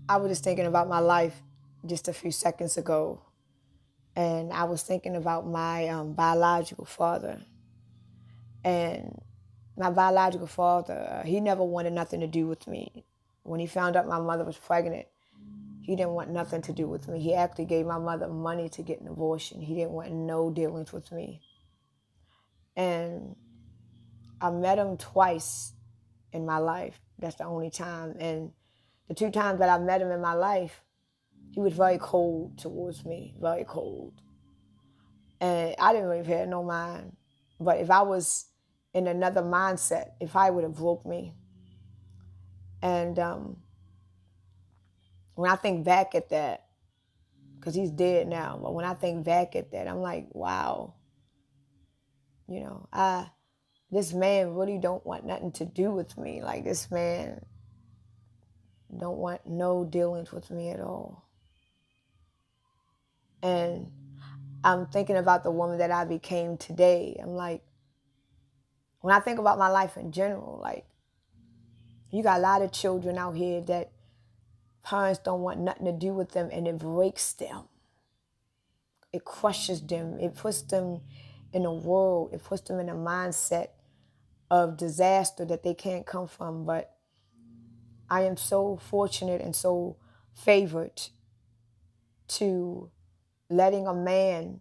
I was just thinking about my life just a few seconds ago, and I was thinking about my biological father. And my biological father, he never wanted nothing to do with me. When he found out my mother was pregnant, he didn't want nothing to do with me. He actually gave my mother money to get an abortion. He didn't want no dealings with me. And I met him twice in my life. That's the only time. And the two times that I met him in my life, he was very cold towards me, very cold. And I didn't really pay no mind. But if I was in another mindset, if I would have broke me. And when I think back at that, because he's dead now, but when I think back at that, I'm like, wow, this man really don't want nothing to do with me. Like, this man don't want no dealings with me at all. And I'm thinking about the woman that I became today. I'm like, when I think about my life in general, like, you got a lot of children out here that parents don't want nothing to do with them, and it breaks them. It crushes them. It puts them in a world. It puts them in a mindset of disaster that they can't come from. But I am so fortunate and so favored to letting a man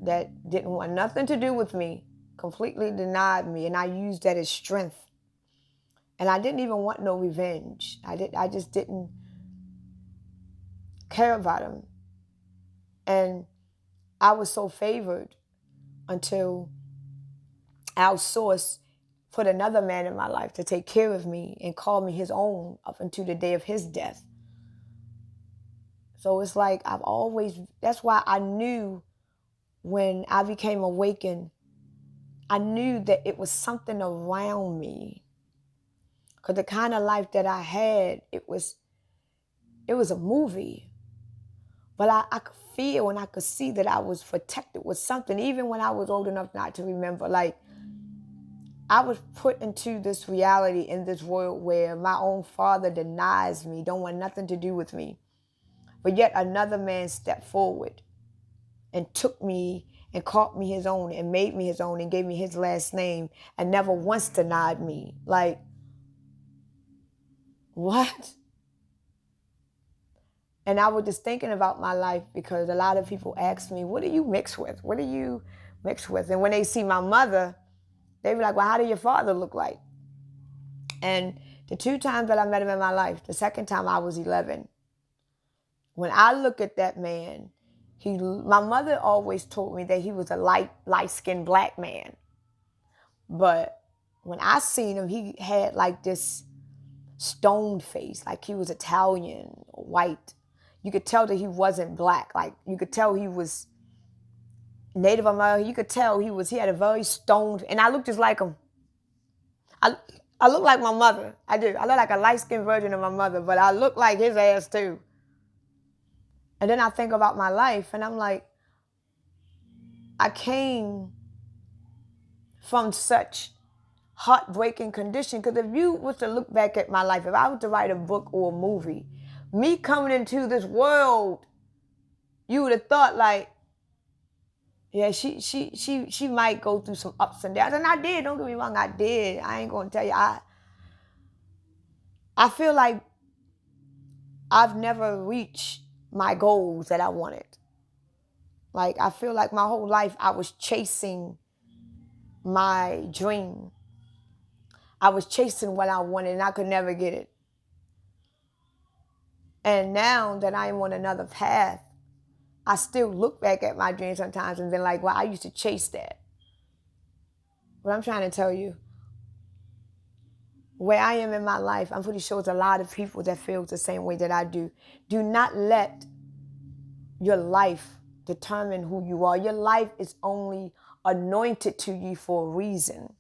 that didn't want nothing to do with me completely denied me, and I used that as strength. And I didn't even want no revenge. I just didn't care about him. And I was so favored until our source put another man in my life to take care of me and call me his own up until the day of his death. So it's like that's why I knew when I became awakened, I knew that it was something around me. Because the kind of life that I had, it was a movie. But I could feel and I could see that I was protected with something, even when I was old enough not to remember. Like, I was put into this reality in this world where my own father denies me, don't want nothing to do with me. But yet another man stepped forward and took me and called me his own and made me his own and gave me his last name and never once denied me. Like, what? And I was just thinking about my life because a lot of people ask me, what do you mix with? What do you mix with? And when they see my mother, they be like, well, how did your father look like? And the two times that I met him in my life, the second time I was 11. When I look at that man, my mother always told me that he was a light-skinned black man. But when I seen him, he had like this stoned face, like he was Italian or white. You could tell that he wasn't black. Like, you could tell he was Native American. You could tell he had a very stoned, and I looked just like him. I look like my mother. I do. I look like a light-skinned version of my mother, but I look like his ass too. And then I think about my life, and I'm like, I came from such heartbreaking condition. Because if you was to look back at my life, if I was to write a book or a movie, me coming into this world, you would have thought like, yeah, she might go through some ups and downs. And I did, don't get me wrong, I did. I ain't gonna tell you. I feel like I've never reached my goals that I wanted. Like, I feel like my whole life I was chasing my dream. I was chasing what I wanted and I could never get it. And now that I am on another path, I still look back at my dreams sometimes and been like, well, I used to chase that. But I'm trying to tell you, where I am in my life, I'm pretty sure there's a lot of people that feel the same way that I do. Do not let your life determine who you are. Your life is only anointed to you for a reason,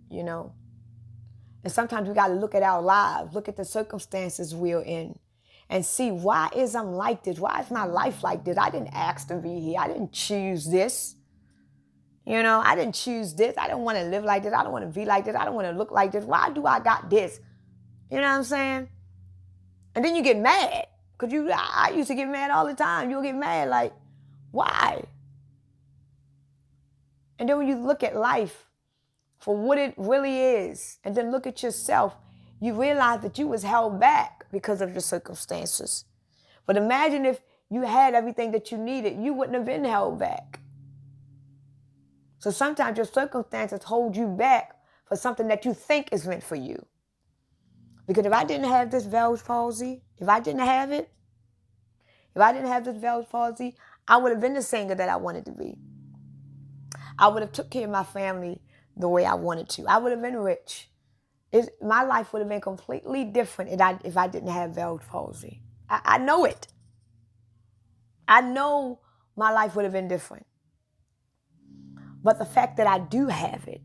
you know. And sometimes we got to look at our lives, look at the circumstances we're in, and see, why is I'm like this? Why is my life like this? I didn't ask to be here. I didn't choose this. You know, I didn't choose this. I don't want to live like this. I don't want to be like this. I don't want to look like this. Why do I got this? You know what I'm saying? And then you get mad. Because I used to get mad all the time. You'll get mad like, why? And then when you look at life for what it really is, and then look at yourself, you realize that you was held back because of your circumstances. But imagine if you had everything that you needed, you wouldn't have been held back. So sometimes your circumstances hold you back for something that you think is meant for you. Because if I didn't have this Bell's palsy, if I didn't have this Bell's palsy, I would have been the singer that I wanted to be. I would have took care of my family the way I wanted to. I would have been rich. My life would have been completely different if I didn't have Bell's palsy. I know it. I know my life would have been different. But the fact that I do have it,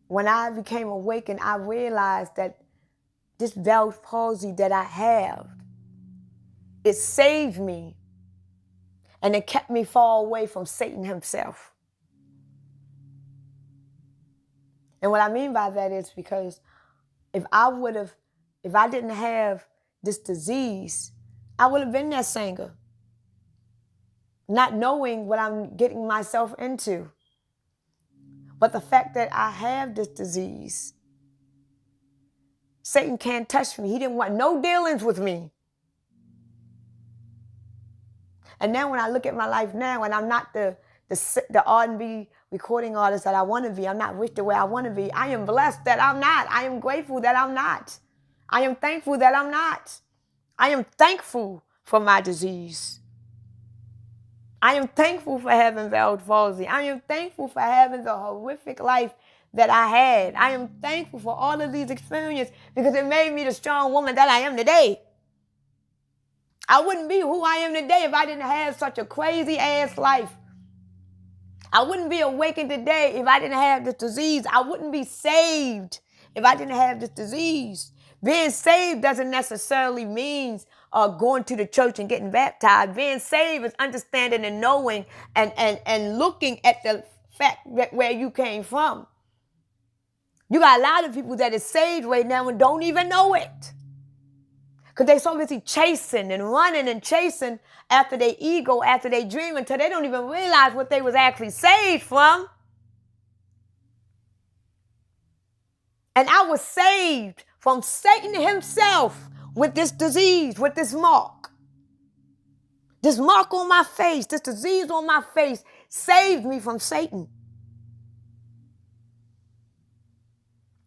when I became awakened, I realized that this Bell's palsy that I have, it saved me and it kept me far away from Satan himself. And what I mean by that is because if I didn't have this disease, I would have been that singer, not knowing what I'm getting myself into. But the fact that I have this disease, Satan can't touch me. He didn't want no dealings with me. And now when I look at my life now, and I'm not the R&B recording artist that I want to be, I'm not rich the way I want to be, I am blessed that I'm not. I am grateful that I'm not. I am thankful that I'm not. I am thankful for my disease. I am thankful for having Bell's palsy. I am thankful for having the horrific life that I had. I am thankful for all of these experiences because it made me the strong woman that I am today. I wouldn't be who I am today if I didn't have such a crazy ass life. I wouldn't be awakened today if I didn't have this disease. I wouldn't be saved if I didn't have this disease. Being saved doesn't necessarily mean going to the church and getting baptized. Being saved is understanding and knowing and looking at the fact that where you came from. You got a lot of people that is saved right now and don't even know it. Because they're so busy chasing and running and chasing after their ego, after they dream, until they don't even realize what they was actually saved from. And I was saved from Satan himself with this disease, with this mark. This mark on my face, this disease on my face saved me from Satan.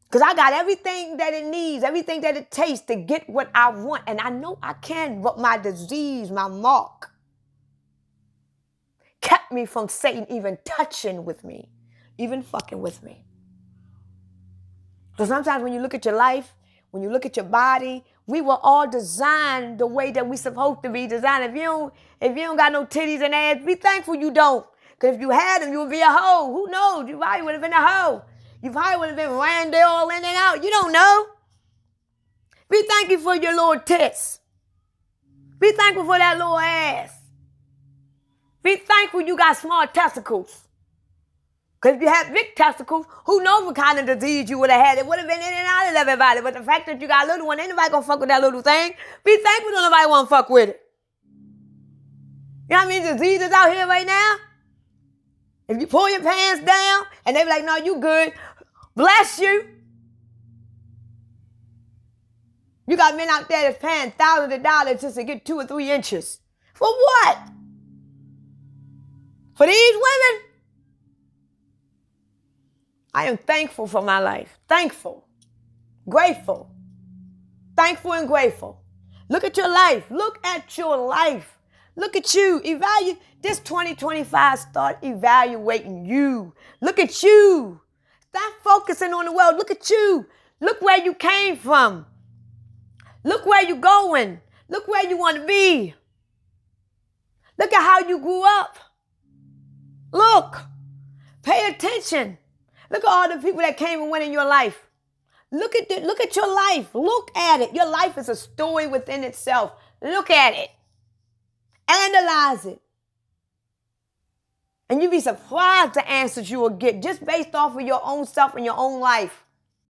Because I got everything that it needs, everything that it takes to get what I want. And I know I can, but my disease, my mark, kept me from Satan even touching with me, even fucking with me. So sometimes when you look at your life, when you look at your body, we were all designed the way that we supposed to be designed. If you don't got no titties and ass, be thankful you don't. Because if you had them, you would be a hoe. Who knows? You probably would have been a hoe. You probably would have been ran there all in and out. You don't know. Be thankful for your little tits. Be thankful for that little ass. Be thankful you got small testicles. Because if you had big testicles, who knows what kind of disease you would have had. It would have been in and out of everybody. But the fact that you got a little one, ain't nobody going to fuck with that little thing. Be thankful that nobody want to fuck with it. You know how many diseases out here right now? If you pull your pants down and they be like, no, you good. Bless you. You got men out there that's paying thousands of dollars just to get 2 or 3 inches. For what? For these women? I am thankful for my life. Thankful. Grateful. Thankful and grateful. Look at your life. Look at your life. Look at you. This 2025, start evaluating you. Look at you. Stop focusing on the world. Look at you. Look where you came from. Look where you're going. Look where you want to be. Look at how you grew up. Look. Pay attention. Look at all the people that came and went in your life. Look at your life. Look at it. Your life is a story within itself. Look at it. Analyze it. And you'd be surprised the answers you will get just based off of your own self and your own life.